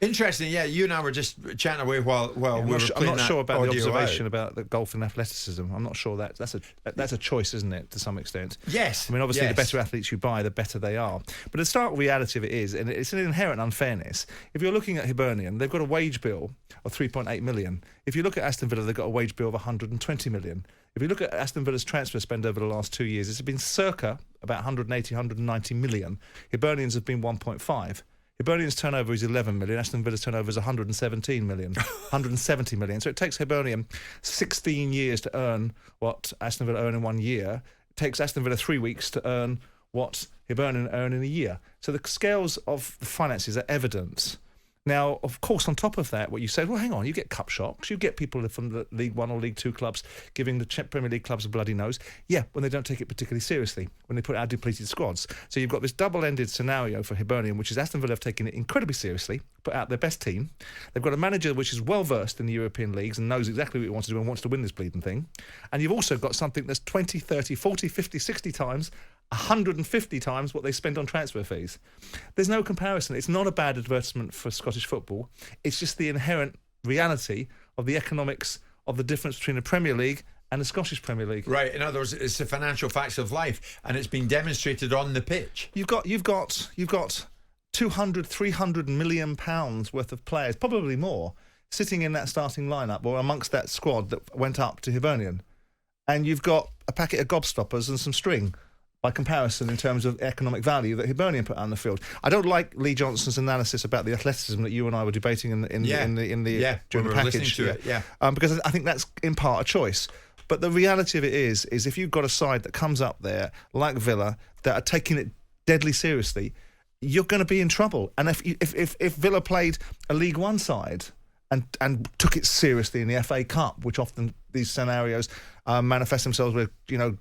Interesting, yeah. You and I were just chatting away while we were playing. I'm not sure about the observation out. about the golf and athleticism. I'm not sure that's a choice, isn't it, to some extent? Yes. I mean, obviously, yes. the better athletes you buy, the better they are. But the stark reality of it is, and it's an inherent unfairness. If you're looking at Hibernian, they've got a wage bill of 3.8 million. If you look at Aston Villa, they've got a wage bill of 120 million. If you look at Aston Villa's transfer spend over the last 2 years, it's been circa about 180, 190 million. Hibernians have been 1.5. Hibernian's turnover is 11 million. Aston Villa's turnover is 117 million. 170 million. So it takes Hibernian 16 years to earn what Aston Villa earn in 1 year. It takes Aston Villa 3 weeks to earn what Hibernian earn in a year. So the scales of the finances are evident. Now, of course, on top of that, what you say, well, hang on, you get cup shocks, you get people from the League One or League Two clubs giving the Premier League clubs a bloody nose. Yeah, when they don't take it particularly seriously, when they put out depleted squads. So you've got this double-ended scenario for Hibernian, which is Aston Villa have taken it incredibly seriously, put out their best team. They've got a manager which is well-versed in the European leagues and knows exactly what he wants to do and wants to win this bleeding thing. And you've also got something that's 20, 30, 40, 50, 60 times 150 times what they spend on transfer fees. There's no comparison. It's not a bad advertisement for Scottish football. It's just the inherent reality of the economics of the difference between the Premier League and the Scottish Premier League. Right. In other words, it's the financial facts of life, and it's been demonstrated on the pitch. You've got 200, 300 million pounds worth of players, probably more, sitting in that starting lineup or amongst that squad that went up to Hibernian, and you've got a packet of gobstoppers and some string. By comparison, in terms of economic value that Hibernian put on the field, I don't like Lee Johnson's analysis about the athleticism that you and I were debating during the package. Because I think that's in part a choice. But the reality of it is if you've got a side that comes up there like Villa that are taking it deadly seriously, you're going to be in trouble. And if Villa played a League One side and took it seriously in the FA Cup, which often these scenarios manifest themselves with,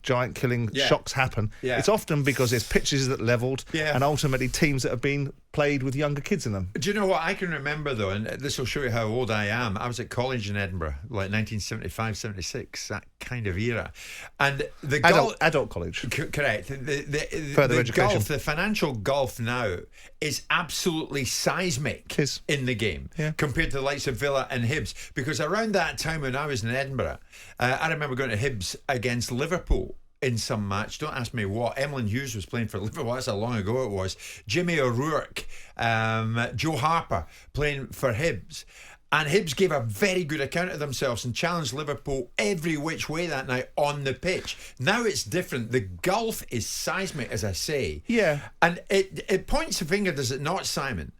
giant killing shocks happen. Yeah. It's often because there's pitches that levelled and ultimately teams that have been played with younger kids in them. Do you know what I can remember, though, and this will show you how old I am. I was at college in Edinburgh, like 1975, 76, that kind of era. And the adult college. Correct. Further education. Golf, the financial golf now is absolutely seismic in the game compared to the likes of Villa and Hibs. Because around that time when I was in Edinburgh, I remember going to Hibs against Liverpool in some match. Don't ask me what. Emlyn Hughes was playing for Liverpool. That's how long ago it was. Jimmy O'Rourke, Joe Harper playing for Hibs. And Hibs gave a very good account of themselves and challenged Liverpool every which way that night on the pitch. Now it's different. The gulf is seismic, as I say. Yeah. And it points a finger, does it not, Simon,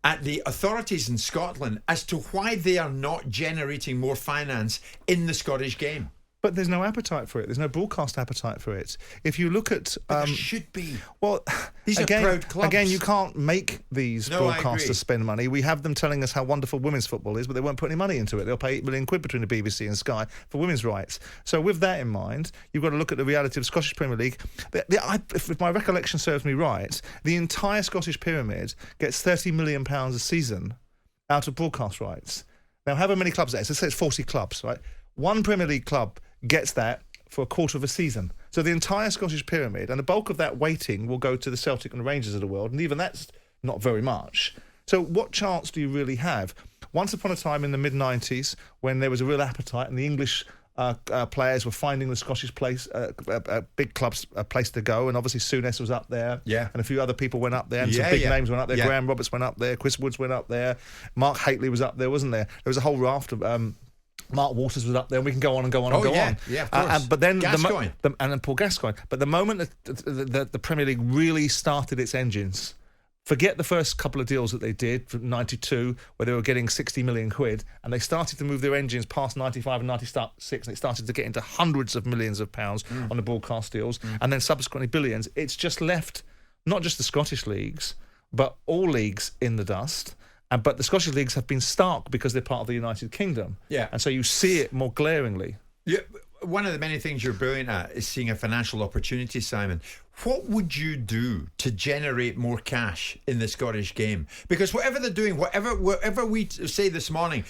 at the authorities in Scotland as to why they are not generating more finance in the Scottish game. But there's no appetite for it. There's no broadcast appetite for it. If you look at... there should be. Well, these are proud clubs. Again, you can't make these broadcasters spend money. We have them telling us how wonderful women's football is, but they won't put any money into it. They'll pay £8 million between the BBC and Sky for women's rights. So with that in mind, you've got to look at the reality of the Scottish Premier League. If my recollection serves me right, the entire Scottish pyramid gets £30 million a season out of broadcast rights. Now, however many clubs there is, let's say it's 40 clubs, right? One Premier League club gets that for a quarter of a season. So the entire Scottish pyramid, and the bulk of that weighting will go to the Celtic and the Rangers of the world, and even that's not very much. So what chance do you really have? Once upon a time in the mid-90s, when there was a real appetite and the English players were finding the Scottish big clubs a place to go, and obviously Souness was up there, and a few other people went up there, and some big names went up there. Graeme Roberts went up there, Chris Woods went up there, Mark Hateley was up there, wasn't there? There was a whole raft of... Mark Waters was up there, and we can go on and go on and go on. Yeah, of course. But then Gascoigne. And then Paul Gascoigne. But the moment that the Premier League really started its engines, forget the first couple of deals that they did from 92, where they were getting 60 million quid, and they started to move their engines past 95 and 96, and it started to get into hundreds of millions of pounds on the broadcast deals, and then subsequently billions. It's just left not just the Scottish leagues, but all leagues in the dust. But the Scottish leagues have been stark because they're part of the United Kingdom. Yeah. And so you see it more glaringly. Yeah. One of the many things you're brilliant at is seeing a financial opportunity, Simon. What would you do to generate more cash in the Scottish game? Because whatever they're doing, whatever we say this morning,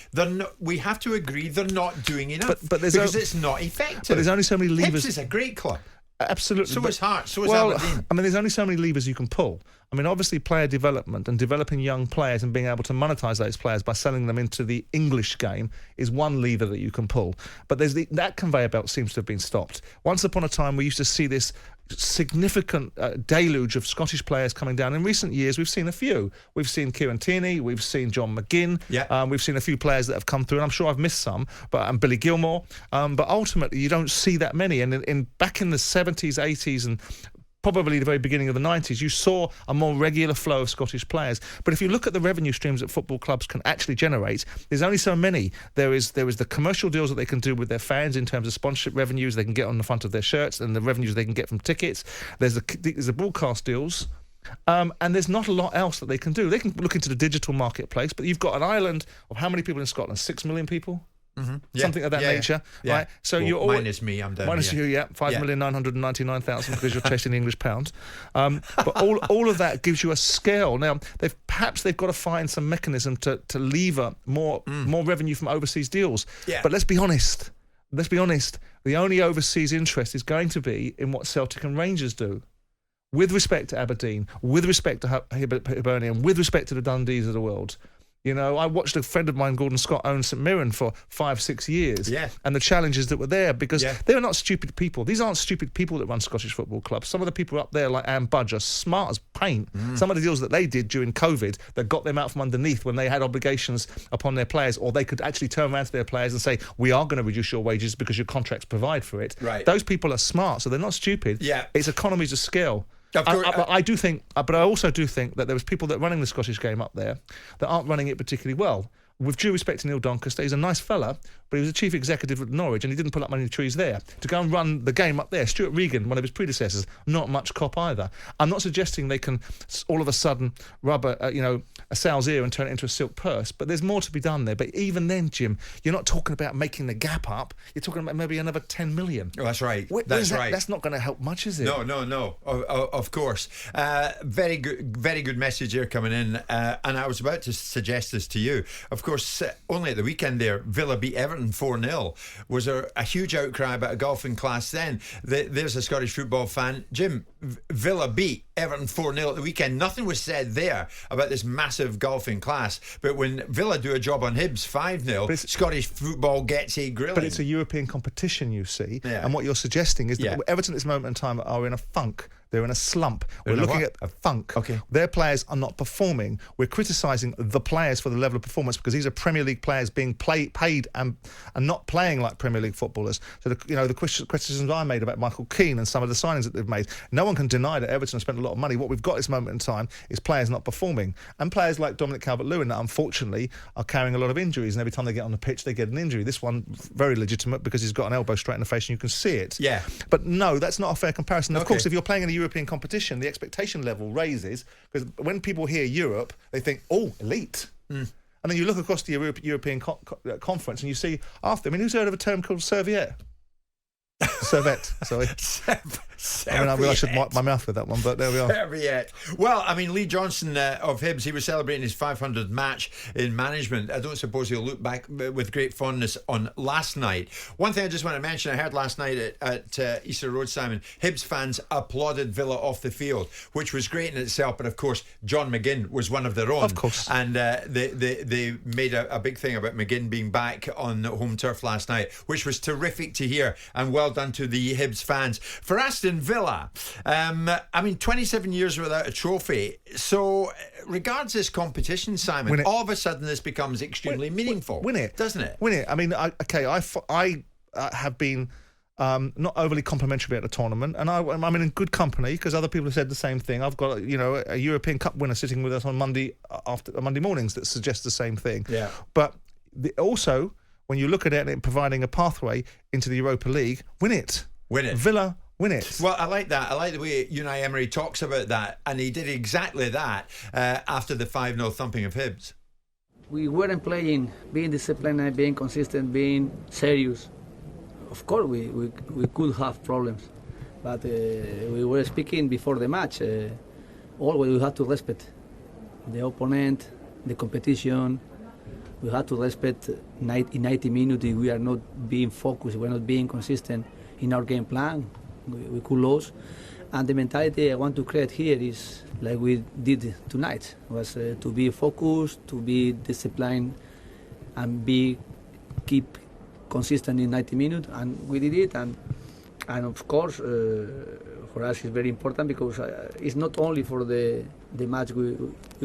we have to agree they're not doing enough because it's not effective. But there's only so many levers. Hibs is a great club. Absolutely. So is Hearts, so is Aberdeen. I mean, there's only so many levers you can pull. I mean, obviously player development and developing young players and being able to monetize those players by selling them into the English game is one lever that you can pull. But that conveyor belt seems to have been stopped. Once upon a time, we used to see this significant deluge of Scottish players coming down. In recent years, we've seen a few. We've seen Kieran Tierney, we've seen John McGinn, we've seen a few players that have come through, and I'm sure I've missed some, and Billy Gilmore. But ultimately, you don't see that many. And back in the 70s, 80s, and probably the very beginning of the 90s, you saw a more regular flow of Scottish players. But if you look at the revenue streams that football clubs can actually generate, there's only so many. There is the commercial deals that they can do with their fans in terms of sponsorship revenues they can get on the front of their shirts and the revenues they can get from tickets. There's the broadcast deals. And there's not a lot else that they can do. They can look into the digital marketplace, but you've got an island of how many people in Scotland? 6 million people? Mm-hmm. Something of that nature, right? So you're all, minus me, I'm down. Minus you, 5,999,000 because you're chasing the English pound. But all of that gives you a scale. Now they've got to find some mechanism to lever more revenue from overseas deals. Yeah. But let's be honest. The only overseas interest is going to be in what Celtic and Rangers do. With respect to Aberdeen, with respect to Hibernian, with respect to the Dundees of the world. You know, I watched a friend of mine, Gordon Scott, own St Mirren for 5-6 years. Yeah. And the challenges that were there, because they are not stupid people. These aren't stupid people that run Scottish football clubs. Some of the people up there, like Anne Budge, are smart as paint. Some of the deals that they did during COVID that got them out from underneath when they had obligations upon their players, or they could actually turn around to their players and say, we are going to reduce your wages because your contracts provide for it. Right. Those people are smart, so they're not stupid. Yeah. It's economies of scale. I do think, but I also do think that there was people that are running the Scottish game up there that aren't running it particularly well. With due respect to Neil Doncaster, he's a nice fella, but he was a chief executive at Norwich and he didn't pull up many trees there. To go and run the game up there, Stuart Regan, one of his predecessors, not much cop either. I'm not suggesting they can all of a sudden rub a sow's ear and turn it into a silk purse, but there's more to be done there. But even then, Jim, you're not talking about making the gap up. You're talking about maybe another 10 million. Oh, that's right. That's right. That's not going to help much, is it? No. Of course. Very good message here coming in. And I was about to suggest this to you. Of course, only at the weekend there, Villa beat Everton 4-0. Was there a huge outcry about a golfing class then? There's a Scottish football fan. Jim, Villa beat Everton 4-0 at the weekend. Nothing was said there about this massive golfing class. But when Villa do a job on Hibs 5-0, Scottish football gets a grilling. But it's a European competition, you see. Yeah. And what you're suggesting is that Everton at this moment in time are in a funk. They're in a slump. We're looking at a funk. Okay. Their players are not performing. We're criticising the players for the level of performance because these are Premier League players being paid and not playing like Premier League footballers. So the criticisms I made about Michael Keane and some of the signings that they've made, no one can deny that Everton have spent a lot of money. What we've got at this moment in time is players not performing, and players like Dominic Calvert-Lewin that unfortunately are carrying a lot of injuries, and every time they get on the pitch they get an injury. This one very legitimate because he's got an elbow straight in the face and you can see it. Yeah. But no, that's not a fair comparison. Of course, if you're playing in a European competition, the expectation level raises because when people hear Europe, they think, oh, elite. And then you look across the European conference and you see after. I mean, who's heard of a term called serviette? Servette, sorry. I mean, I should wipe my mouth with that one, but there we are. Serviette. Well, I mean, Lee Johnson of Hibs, he was celebrating his 500th match in management. I don't suppose he'll look back with great fondness on last night. One thing I just want to mention, I heard last night at Easter Road, Simon, Hibs fans applauded Villa off the field, which was great in itself, but of course, John McGinn was one of their own. Of course. And they made a big thing about McGinn being back on home turf last night, which was terrific to hear, and well done to the Hibs fans. For Aston Villa, I mean, 27 years without a trophy. So, regards this competition, Simon, all of a sudden this becomes extremely meaningful. Win it. Doesn't it? Win it. I mean, I have been not overly complimentary about the tournament, and I'm in good company because other people have said the same thing. I've got a European Cup winner sitting with us on Monday mornings that suggests the same thing. Yeah. But also, when you look at it and providing a pathway into the Europa League, win it. Win it. Villa, win it. Well, I like that. I like the way Unai Emery talks about that, and he did exactly that after the 5-0 thumping of Hibs. We weren't playing, being disciplined, being consistent, being serious. Of course, we could have problems, but we were speaking before the match. Always we have to respect the opponent, the competition. We have to respect in 90 minutes. If we are not being focused, we're not being consistent in our game plan, we could lose. And the mentality I want to create here is like we did tonight, was to be focused, to be disciplined, and keep consistent in 90 minutes. And we did it. And of course, for us it's very important because it's not only for the match we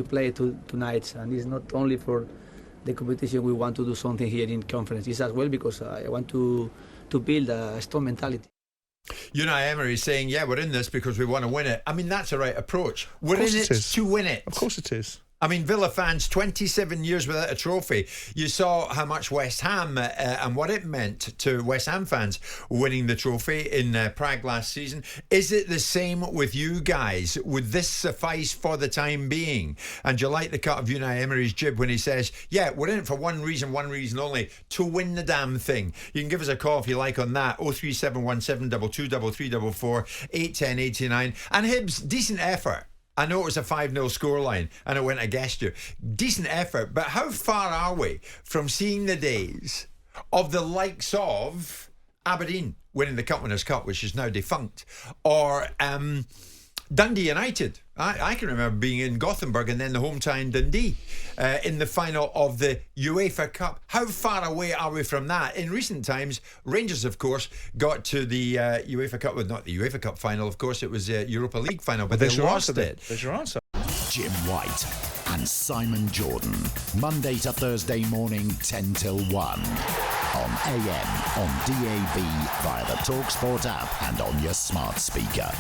play tonight, and it's not only for the competition we want to do something here in conference. It's as well because I want to build a strong mentality. Unai Emery is saying, yeah, we're in this because we want to win it. I mean, that's the right approach. We're in it to win it. Of course it is. I mean, Villa fans, 27 years without a trophy. You saw how much West Ham and what it meant to West Ham fans winning the trophy in Prague last season. Is it the same with you guys? Would this suffice for the time being? And do you like the cut of Unai Emery's jib when he says, yeah, we're in it for one reason only, to win the damn thing? You can give us a call if you like on that, 03717 223344 810 89. And Hibs, decent effort. I know it was a 5-0 scoreline and it went against you. Decent effort, but how far are we from seeing the days of the likes of Aberdeen winning the Cup Winners' Cup, which is now defunct, or Dundee United? I can remember being in Gothenburg and then the hometown Dundee in the final of the UEFA Cup. How far away are we from that? In recent times, Rangers, of course, got to the UEFA Cup. Well, not the UEFA Cup final, of course, it was the Europa League final, but they lost it. There's your answer. Jim White and Simon Jordan, Monday to Thursday morning, 10 till 1. On AM, on DAB, via the talkSPORT app and on your smart speaker.